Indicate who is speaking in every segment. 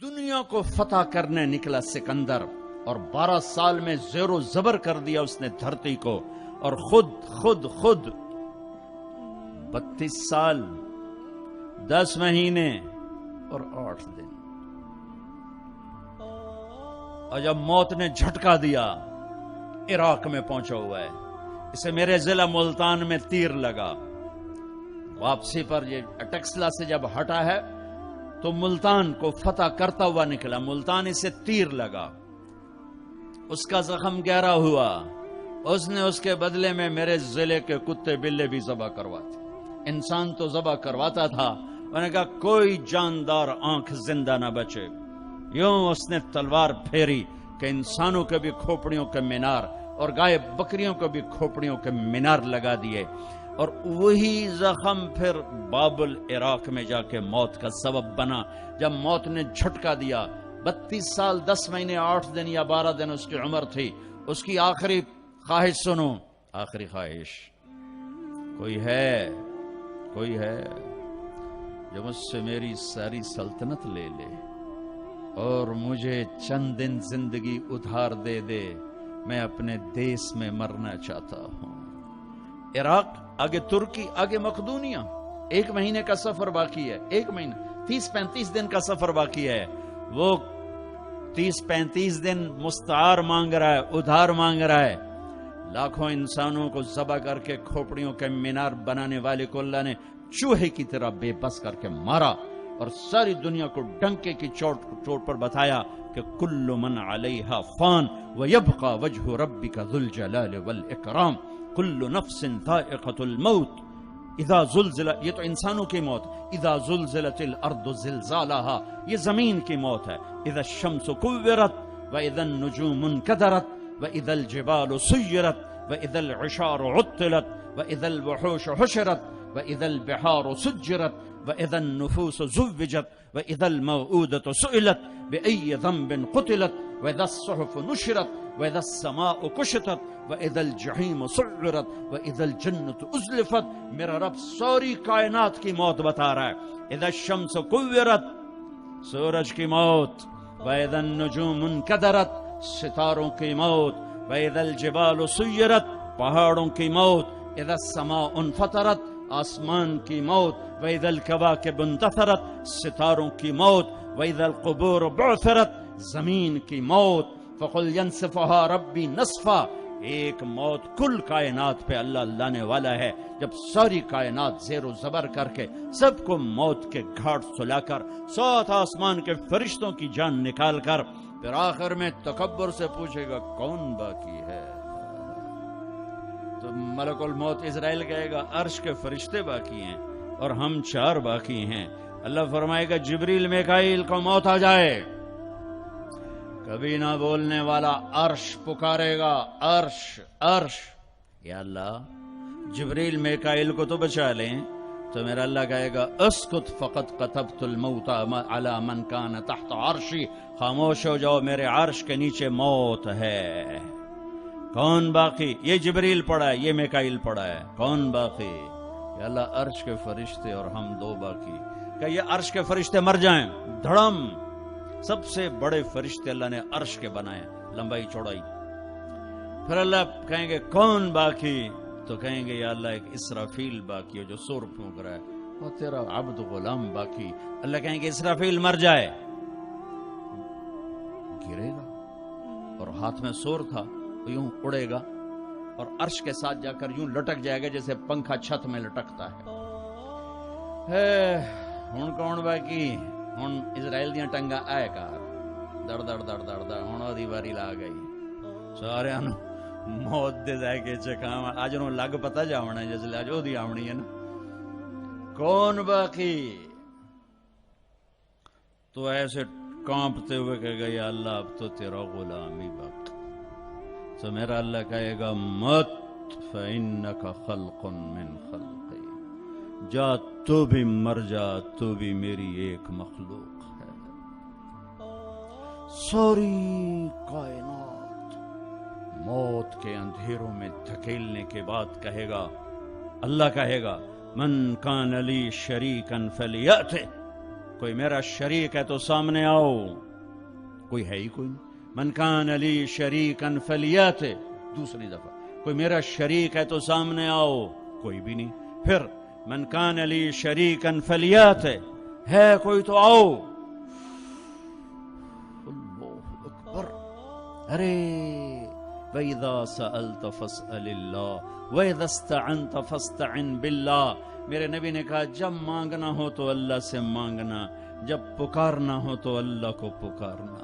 Speaker 1: دنیا کو فتح کرنے نکلا سکندر، اور 12 سال میں زیر و زبر کر دیا اس نے دھرتی کو، اور خود 32 سال 10 مہینے اور 8 دن، اور جب موت نے جھٹکا دیا عراق میں پہنچا ہوا ہے، اسے میرے ضلع ملتان میں تیر لگا، واپسی پر یہ اٹکسلا سے جب ہٹا ہے تو ملتان کو فتح کرتا ہوا نکلا، ملتان اسے تیر لگا، اس کا زخم گہرا ہوا، اس نے اس کے بدلے میں میرے ضلع کے کتے بلے بھی ذبح کرواتے، انسان تو ذبح کرواتا تھا، انہوں نے کہا کوئی جاندار آنکھ زندہ نہ بچے، یوں اس نے تلوار پھیری کہ انسانوں کے بھی کھوپڑیوں کے مینار اور گائے بکریوں کو بھی کھوپڑیوں کے مینار لگا دیے، اور وہی زخم پھر بابل عراق میں جا کے موت کا سبب بنا، جب موت نے جھٹکا دیا۔ 32 سال 10 مہینے 8 دن یا 12 دن اس کی عمر تھی، اس کی آخری خواہش سنو، آخری خواہش، کوئی ہے جو مجھ سے میری ساری سلطنت لے لے اور مجھے چند دن زندگی ادھار دے دے، میں اپنے دیس میں مرنا چاہتا ہوں۔ عراق، آگے ترکی، آگے مقدونیہ، 1 مہینے کا سفر باقی ہے، 1 مہینہ 30-35 دن کا سفر باقی ہے، وہ 30-35 دن مستعار مانگ رہا ہے، ادھار مانگ رہا ہے، لاکھوں انسانوں کو ذبح کر کے کھوپڑیوں کے مینار بنانے والے کو اللہ نے چوہے کی طرح بے بس کر کے مارا، اور ساری دنیا کو ڈنکے کی چوٹ پر بتایا کہ کل من علیہا فان ویبقى وجہ ربک ذو الجلال والاکرام، کل نفس ذائقۃ الموت اذا زلزل، یہ تو انسانوں کی موت، اذا زلزلت الارض زلزالها، یہ زمین کی موت ہے، اذا الشمس كورت واذا النجوم انكدرت واذا الجبال سيرت واذا العشار عطلت واذا الوحوش حشرت واذا البحار سجرت واذا النفوس زوجت واذا الموءودة سئلت بأي ذنب قتلت واذا الصحف نشرت واذا السماء كشطت واذا الجحیم سعرت واذا الجنة ازلفت۔ میرا رب ساری کائنات کی موت بتا رہا ہے، اذا الشمس کورت، سورج کی موت، واذا النجوم انکدرت، ستاروں کی موت، واذا الجبال سیرت، پہاڑوں کی موت، اذا السماء انفطرت، آسمان کی موت، واذا الکواکب انتثرت، ستاروں کی موت، واذا القبور بعثرت، زمین کی موت، فقل ینسفها ربی نصفا، ایک موت کل کائنات پہ اللہ لانے والا ہے، جب ساری کائنات زیر و زبر کر کے سب کو موت کے گھاٹ سلا کر 7 آسمان کے فرشتوں کی جان نکال کر پھر آخر میں تکبر سے پوچھے گا کون باقی ہے، تو ملک الموت اسرائیل کہے گا عرش کے فرشتے باقی ہیں اور ہم 4 باقی ہیں۔ اللہ فرمائے گا جبریل میکائیل کو موت آ جائے، کبھی نہ بولنے والا عرش پکارے گا، عرش، یا اللہ جبریل میکائیل کو تو بچا لیں، تو میرا اللہ کہے گا اسکت فقط کتبت الموت علی من کان تحت عرشی، خاموش ہو جاؤ، میرے عرش کے نیچے موت ہے۔ کون باقی؟ یہ جبریل پڑا ہے، یہ میکائیل پڑا ہے، کون باقی؟ یا اللہ عرش کے فرشتے اور ہم 2 باقی۔ کہ یہ عرش کے فرشتے مر جائیں، دھڑم، سب سے بڑے فرشتے اللہ نے عرش کے بنائے، لمبائی چوڑائی، پھر اللہ کہیں گے کون باقی؟ تو کہیں گے یا اللہ ایک اسرافیل باقی ہے جو سور پھونک رہا ہے، وہ تیرا عبد غلام باقی۔ اللہ کہیں گے اسرافیل مر جائے، گرے گا اور ہاتھ میں سور تھا، یوں اڑے گا اور عرش کے ساتھ جا کر یوں لٹک جائے گا جیسے پنکھا چھت میں لٹکتا ہے۔ ہن کون باقی؟ ہن اسرائیل دیاں ٹنگا آئے کار دڑ دڑ دڑ دڑ دڑ، ہن دی واری لا گئی، سارے موت دے جائے کے چکام اج نو لگ پتا جاونا جس لے اج او دی آونی ہے نا، کون باقی؟ تو ایسے کانپتے ہوئے کہے گا یا اللہ اب تو تیرا غلام ہی باقی، تو میرا اللہ کہے گا مت فإنک خلق من خلقی، جا تو بھی مر جا، تو بھی میری ایک مخلوق ہے۔ ساری کائنات موت کے اندھیروں میں دھکیلنے کے بعد کہے گا، اللہ کہے گا من کان لی شریکا فلیأتہ، کوئی میرا شریک ہے تو سامنے آؤ. کوئی ہے ہی کوئی نہیں. من کان لی شریکن فلیات. دوسری دفعہ کوئی میرا شریک ہے تو سامنے آؤ. کوئی بھی نہیں. پھر من کان لی شریکن فلیات. ہے کوئی تو آؤ. اللہ اکبر. ارے وَإِذَا سَأَلْتَ فَاسْأَلِ اللَّهِ وَإِذَا اسْتَعَنْتَ فَاسْتَعِنْ بِاللَّهِ. میرے نبی نے کہا جب مانگنا ہو تو اللہ سے مانگنا، جب پکارنا ہو تو اللہ کو پکارنا.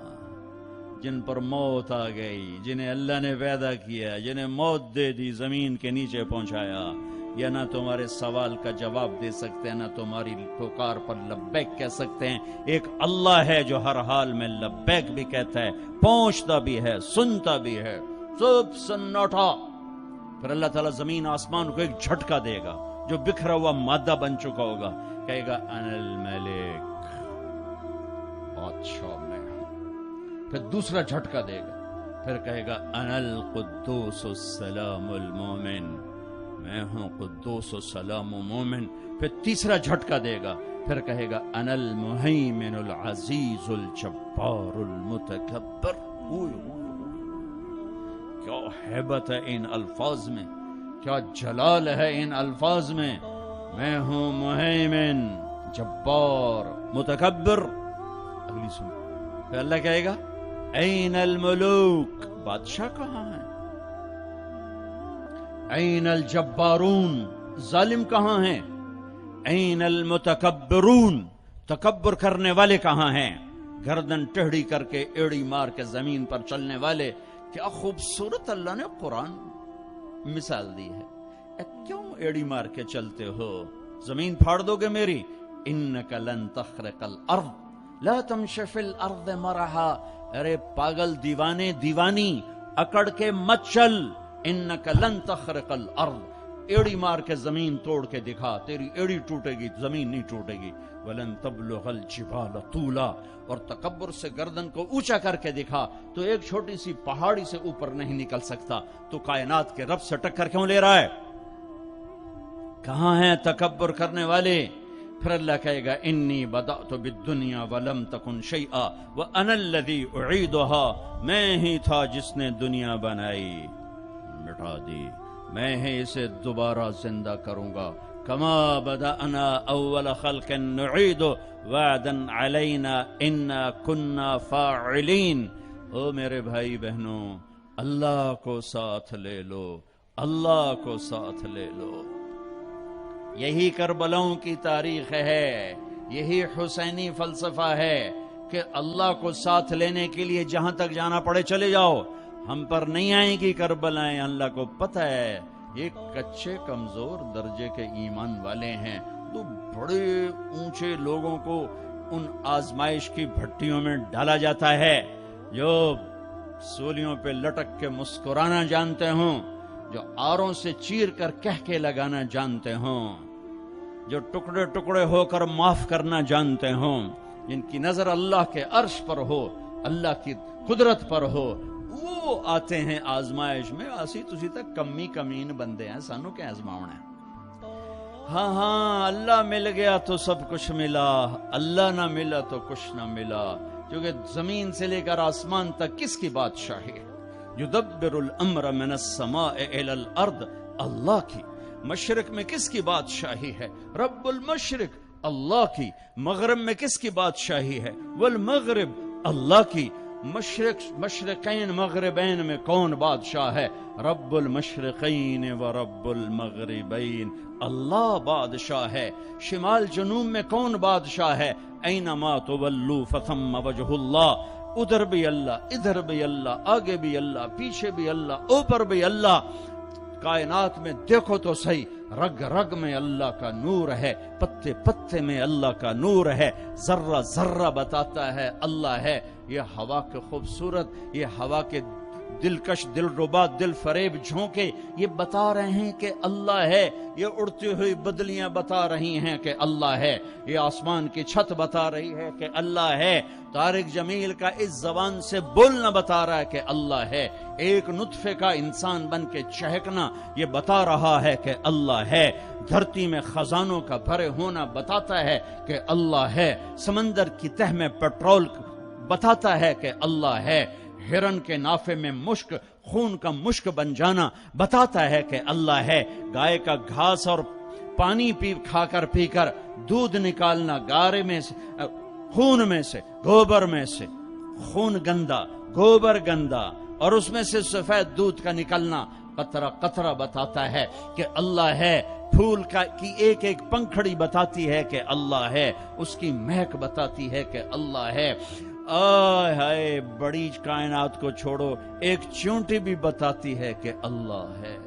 Speaker 1: جن پر موت آ گئی، جنہیں اللہ نے پیدا کیا، جنہیں موت دے دی، زمین کے نیچے پہنچایا، یا نہ تمہارے سوال کا جواب دے سکتے ہیں، نہ تمہاری پکار پر لبیک کہہ سکتے ہیں. ایک اللہ ہے جو ہر حال میں لبیک بھی کہتا ہے، پہنچتا بھی ہے، سنتا بھی ہے. سب سناٹا. پھر اللہ تعالیٰ زمین آسمان کو ایک جھٹکا دے گا، جو بکھرا ہوا مادہ بن چکا ہوگا، کہے گا انا الملک، بادشاہ میں ہوں. پھر دوسرا جھٹکا دے گا، پھر کہے گا انا القدوس السلام المومن، میں ہوں قدوس و سلام و مومن. پھر تیسرا جھٹکا دے گا، پھر کہے گا انا المہیمن العزیز الجبار المتکبر. کیا ہیبت ہے ان الفاظ میں، کیا جلال ہے ان الفاظ میں. میں ہوں مہیمن، جبار، متکبر. اگلی سن. پھر اللہ کہے گا این الملوک، بادشاہ کہاں ہیں؟ این الجبارون، ظالم کہاں ہیں؟ این المتکبرون، تکبر کرنے والے کہاں ہیں؟ گردن ٹیڑھی کر کے ایڑی مار کے زمین پر چلنے والے. کیا خوبصورت اللہ نے قرآن مثال دی ہے. کیوں ایڑی مار کے چلتے ہو؟ زمین پھاڑ دو گے میری. انک لن تخرق الارض لا تمشی فی الارض مرحا. ارے پاگل، دیوانے، دیوانی، اکڑ کے مت چل. انک لن تخرق الارض، ایڑی مار کے زمین توڑ کے دکھا، تیری ایڑی ٹوٹے گی، زمین نہیں ٹوٹے گی. ولن تبلغ الجبال طولا، اور تکبر سے گردن کو اونچا کر کے دکھا تو ایک چھوٹی سی پہاڑی سے اوپر نہیں نکل سکتا. تو کائنات کے رب سے ٹکر کیوں لے رہا ہے؟ کہاں ہیں تکبر کرنے والے؟ پھر اللہ کہے گا انی بدأت بالدنیا ولم تکن شیئا وانا الذی اعیدها. میں ہی تھا جس نے دنیا بنائی، مٹا دی، میں ہی اسے دوبارہ زندہ کروں گا. کما بدأنا اول خلق نعید وعدا علینا انا کنا فاعلین. او میرے بھائی بہنوں، اللہ کو ساتھ لے لو، اللہ کو ساتھ لے لو. یہی کربلاؤں کی تاریخ ہے، یہی حسینی فلسفہ ہے کہ اللہ کو ساتھ لینے کے لیے جہاں تک جانا پڑے چلے جاؤ. ہم پر نہیں آئیں گی کربلائیں، اللہ کو پتہ ہے. یہ کچے کمزور درجے کے ایمان والے ہیں تو بڑے اونچے لوگوں کو ان آزمائش کی بھٹیوں میں ڈالا جاتا ہے، جو سولیوں پہ لٹک کے مسکرانا جانتے ہوں، جو آروں سے چیر کر کہہ کے لگانا جانتے ہوں، جو ٹکڑے ٹکڑے ہو کر معاف کرنا جانتے ہوں، جن کی نظر اللہ کے عرش پر ہو، اللہ کی قدرت پر ہو، وہ آتے ہیں آزمائش میں. اسی تسی تک کمی کمین بندے ہیں، سانو کیا آزماؤنا ہے. ہاں اللہ مل گیا تو سب کچھ ملا، اللہ نہ ملا تو کچھ نہ ملا. کیونکہ زمین سے لے کر آسمان تک کس کی بادشاہی ہے؟ یدبر الامر من السماء الى الارض، اللہ کی. مشرق میں کس کی بادشاہی ہے؟ رب المشرق، اللہ کی. مغرب میں کس کی بادشاہی ہے؟ والمغرب، اللہ کی. مشرقین مغربین میں کون بادشاہ ہے؟ رب المشرقین و رب المغربین، اللہ بادشاہ ہے. شمال جنوب میں کون بادشاہ ہے؟ اینما تولوا فثم وجہ اللہ. ادھر بھی اللہ، ادھر بھی اللہ، آگے بھی اللہ، پیچھے بھی اللہ، اوپر بھی اللہ. کائنات میں دیکھو تو صحیح، رگ رگ میں اللہ کا نور ہے، پتے پتے میں اللہ کا نور ہے، ذرہ ذرہ بتاتا ہے اللہ ہے. یہ ہوا کے خوبصورت، یہ ہوا کے دلکش، دلربا، دل فریب جھونکے یہ بتا رہے ہیں کہ اللہ ہے، یہ اڑتی ہوئی بدلیاں بتا رہی ہیں کہ اللہ ہے، یہ آسمان کی چھت بتا رہی ہے کہ اللہ ہے، طارق جمیل کا اس زبان سے بولنا بتا رہا ہے کہ اللہ ہے، ایک نطفے کا انسان بن کے چہکنا یہ بتا رہا ہے کہ اللہ ہے، دھرتی میں خزانوں کا بھرے ہونا بتاتا ہے کہ اللہ ہے، سمندر کی تہ میں پیٹرول بتاتا ہے کہ اللہ ہے، ہرن کے نافے میں مشک، خون کا مشک بن جانا بتاتا ہے کہ اللہ ہے، گائے کا گھاس اور پانی کھا کر پی کر دودھ نکالنا، گارے میں سے، خون میں سے، گوبر میں سے، خون گندا، گوبر گندا، اور اس میں سے سفید دودھ کا نکلنا قطرہ قطرہ بتاتا ہے کہ اللہ ہے، پھول کی ایک ایک پنکھڑی بتاتی ہے کہ اللہ ہے، اس کی مہک بتاتی ہے کہ اللہ ہے۔ آئے ہائے، بڑی کائنات کو چھوڑو، ایک چونٹی بھی بتاتی ہے کہ اللہ ہے۔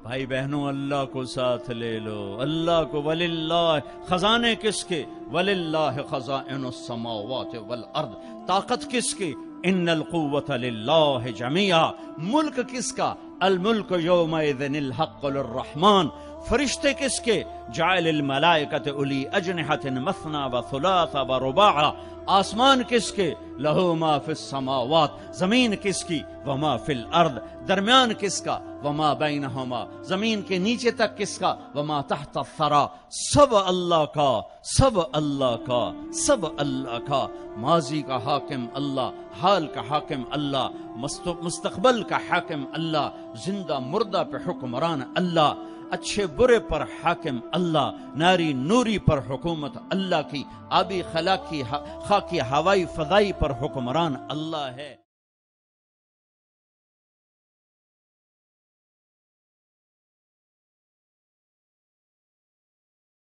Speaker 1: بھائی بہنوں، اللہ کو ساتھ لے لو، اللہ کو۔ وللہ، خزانے کس کے؟ وللہ خزائن السماوات والارض، طاقت کس کی؟ ان القوة للہ جمیعا، ملک کس کا؟ الملک یومئذ الحق للرحمن، فرشتے کس کے؟ جعل الملائکۃ اولی اجنحۃ مثنی وثلاث ورباع، آسمان کس کے؟ لہو ما فی السماوات، زمین کس کی؟ وما فی الارض، درمیان کس کا؟ وما بینہما، زمین کے نیچے تک کس کا؟ وما تحت الثری، سب اللہ کا، سب اللہ کا، سب اللہ کا۔ ماضی کا حاکم اللہ، حال کا حاکم اللہ، مستقبل کا حاکم اللہ، زندہ مردہ پہ حکمران اللہ، اچھے برے پر حاکم اللہ، ناری نوری پر حکومت اللہ کی، آبی خاکی ہوائی فضائی پر حکمران اللہ ہے۔